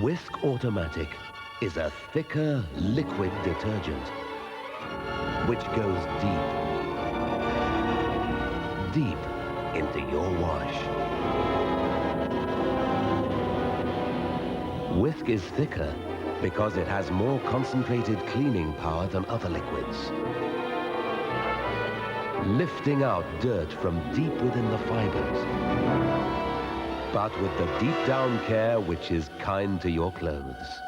Wisk Automatic is a thicker liquid detergent which goes deep into your wash. Wisk is thicker because it has more concentrated cleaning power than other liquids, lifting out dirt from deep within the fibers, but with the deep down care which is kind to your clothes.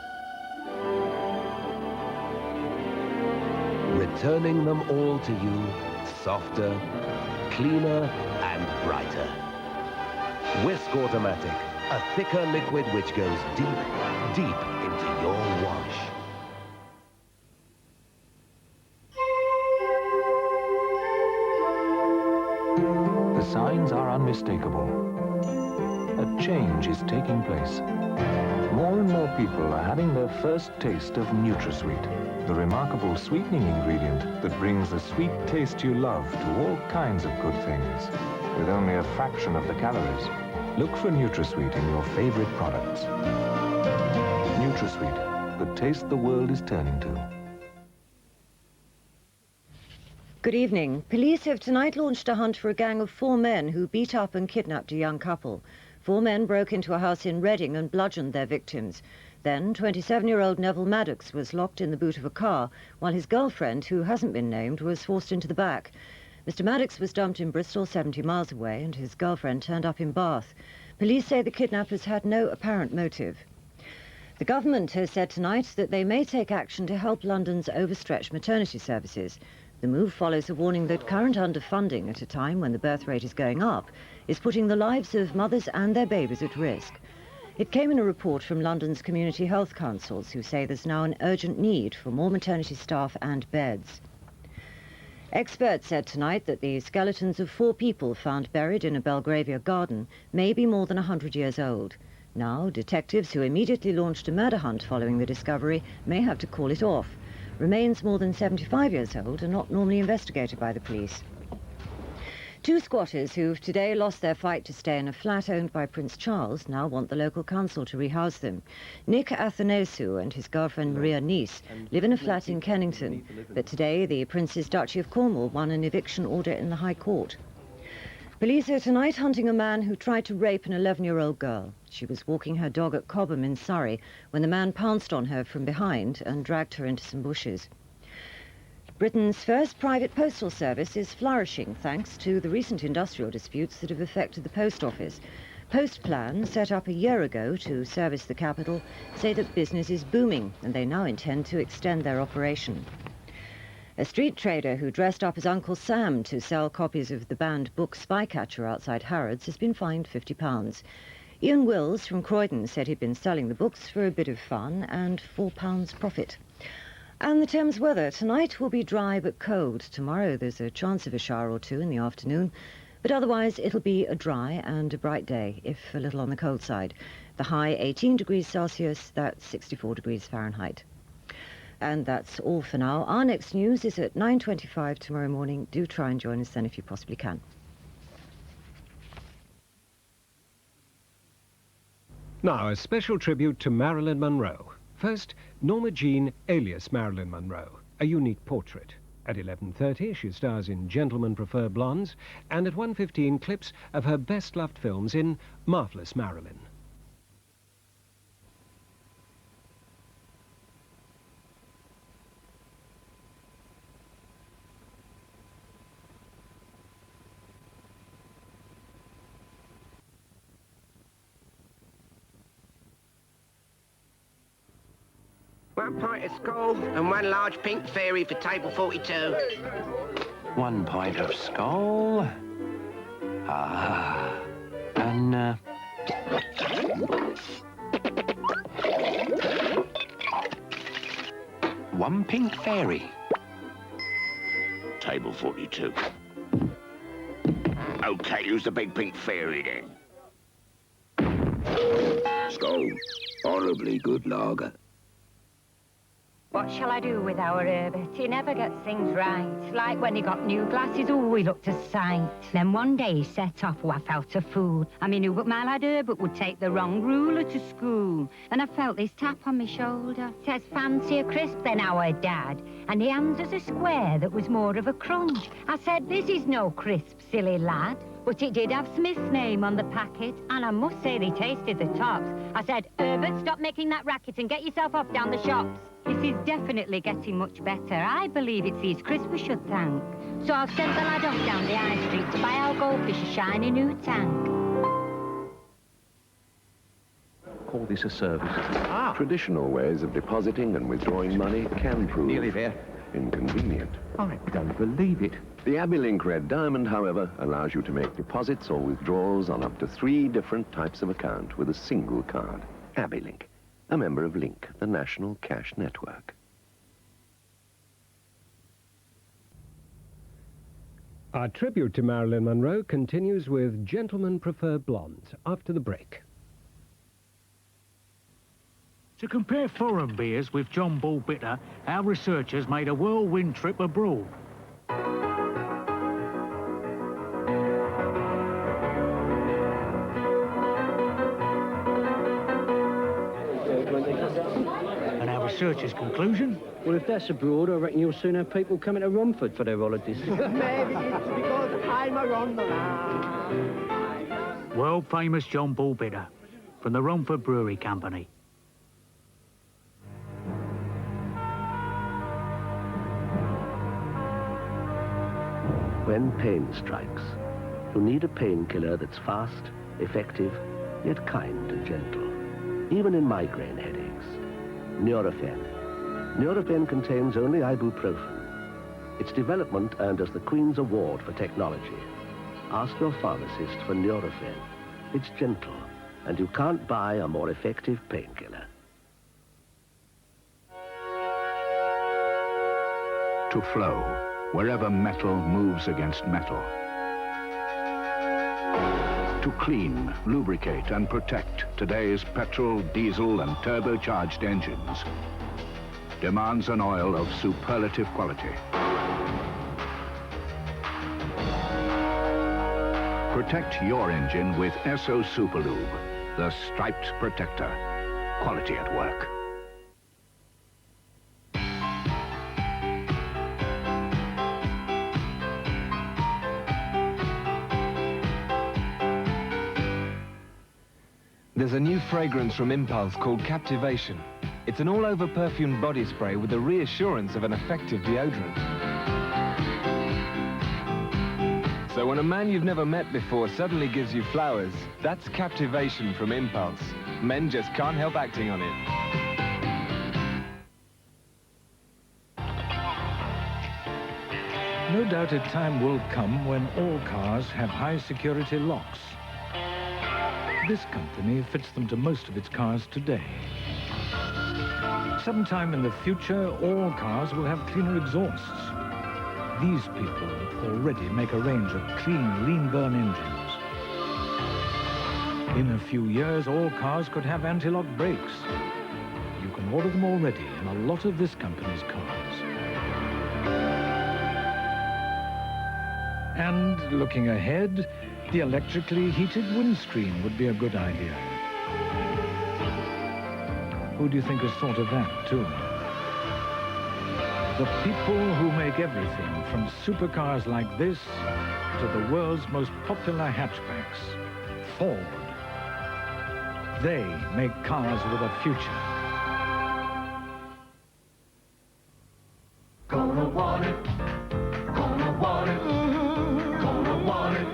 Returning them all to you softer, cleaner and brighter. Wisk Automatic, a thicker liquid which goes deep into your wash. The signs are unmistakable. A change is taking place. More and more people are having their first taste of NutraSweet, the remarkable sweetening ingredient that brings the sweet taste you love to all kinds of good things, with only a fraction of the calories. Look for NutraSweet in your favorite products. NutraSweet, the taste the world is turning to. Good evening. Police have tonight launched a hunt for a gang of 4 men who beat up and kidnapped a young couple. 4 men broke into a house in Reading and bludgeoned their victims. Then, 27-year-old Neville Maddox was locked in the boot of a car, while his girlfriend, who hasn't been named, was forced into the back. Mr. Maddox was dumped in Bristol, 70 miles away, and his girlfriend turned up in Bath. Police say the kidnappers had no apparent motive. The government has said tonight that they may take action to help London's overstretched maternity services. The move follows a warning that current underfunding at a time when the birth rate is going up is putting the lives of mothers and their babies at risk. It came in a report from London's community health councils, who say there's now an urgent need for more maternity staff and beds. Experts said tonight that the skeletons of 4 people found buried in a Belgravia garden may be more than 100 years old. Now, detectives who immediately launched a murder hunt following the discovery may have to call it off. Remains more than 75 years old are not normally investigated by the police. 2 squatters who've today lost their fight to stay in a flat owned by Prince Charles now want the local council to rehouse them. Nick Athanasiou and his girlfriend Maria Nice live in a flat in Kennington, but today the Prince's Duchy of Cornwall won an eviction order in the High Court. Police are tonight hunting a man who tried to rape an 11-year-old girl. She was walking her dog at Cobham in Surrey when the man pounced on her from behind and dragged her into some bushes. Britain's first private postal service is flourishing thanks to the recent industrial disputes that have affected the post office. Postplan, set up a year ago to service the capital, say that business is booming and they now intend to extend their operation. A street trader who dressed up as Uncle Sam to sell copies of the banned book Spycatcher outside Harrods has been fined £50. Ian Wills from Croydon said he'd been selling the books for a bit of fun and £4 profit. And the Thames weather. Tonight will be dry but cold. Tomorrow there's a chance of a shower or 2 in the afternoon, but otherwise it'll be a dry and a bright day, if a little on the cold side. The high 18 degrees Celsius, that's 64 degrees Fahrenheit. And that's all for now. Our next news is at 9:25 tomorrow morning. Do try and join us then if you possibly can. Now, a special tribute to Marilyn Monroe. First, Norma Jean, alias Marilyn Monroe, a unique portrait. At 11:30, she stars in Gentlemen Prefer Blondes, and at 1:15, clips of her best-loved films in Marvelous Marilyn. One pint of SKOL and 1 large pink fairy for table 42. 1 pint of SKOL. Ah. And, 1 pink fairy. Table 42. Okay, who's the big pink fairy then? SKOL. Horribly good lager. What shall I do with our Herbert? He never gets things right. Like when he got new glasses, oh, he looked a sight. Then one day he set off, I felt a fool. I mean, who but my lad Herbert would take the wrong ruler to school? And I felt this tap on my shoulder. Says, fancy a crisp then, our dad. And he hands us a square that was more of a crunch. I said, this is no crisp, silly lad. But it did have Smith's name on the packet, and I must say they tasted the tops. I said, Herbert, stop making that racket and get yourself off down the shops. This is definitely getting much better. I believe it's these crisps we should thank. So I've sent the lad off down the high street to buy our goldfish a shiny new tank. Call this a service. Traditional ways of depositing and withdrawing money can prove inconvenient. I don't believe it. The Abbey Link Red Diamond, however, allows you to make deposits or withdrawals on up to 3 different types of account with a single card. Abbey Link, a member of Link, the national cash network. Our tribute to Marilyn Monroe continues with Gentlemen Prefer Blondes after the break. To compare foreign beers with John Bull Bitter, our researchers made a whirlwind trip abroad. And our researchers' conclusion? Well, if that's abroad, I reckon you'll soon have people coming to Romford for their holidays. Maybe it's because I'm a ronderer. World famous John Bull Bitter from the Romford Brewery Company. When pain strikes, you need a painkiller that's fast, effective, yet kind and gentle. Even in migraine headaches. Nurofen. Nurofen contains only ibuprofen. Its development earned us the Queen's Award for Technology. Ask your pharmacist for Nurofen. It's gentle, and you can't buy a more effective painkiller. To flow, wherever metal moves against metal. To clean, lubricate, and protect today's petrol, diesel, and turbocharged engines demands an oil of superlative quality. Protect your engine with Esso Superlube, the striped protector. Quality at work. There's a new fragrance from Impulse called Captivation. It's an all-over perfumed body spray with the reassurance of an effective deodorant. So when a man you've never met before suddenly gives you flowers, that's Captivation from Impulse. Men just can't help acting on it. No doubt a time will come when all cars have high-security locks. This company fits them to most of its cars today. Sometime in the future, all cars will have cleaner exhausts. These people already make a range of clean, lean-burn engines. In a few years, all cars could have anti-lock brakes. You can order them already in a lot of this company's cars. And looking ahead, the electrically heated windscreen would be a good idea. Who do you think has thought of that, too? The people who make everything from supercars like this to the world's most popular hatchbacks, Ford. They make cars with a future. Gonna want it. Gonna want it. Gonna want it.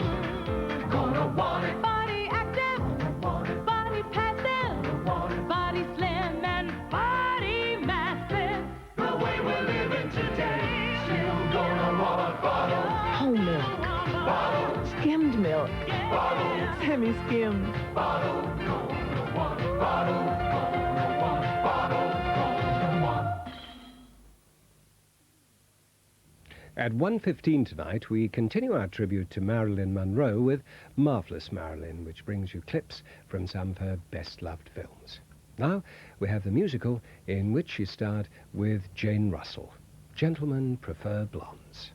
Gonna want it. Body active, body passive, body slim and body massive. The way we're living today, still gonna want bottle. Whole milk. Bottle. Skimmed milk. Bottle. Semi-skimmed. Bottle. Gonna want bottle. Gonna want bottle. Gonna want. At 1:15 tonight, we continue our tribute to Marilyn Monroe with Marvelous Marilyn, which brings you clips from some of her best-loved films. Now we have the musical in which she starred with Jane Russell. Gentlemen prefer blondes.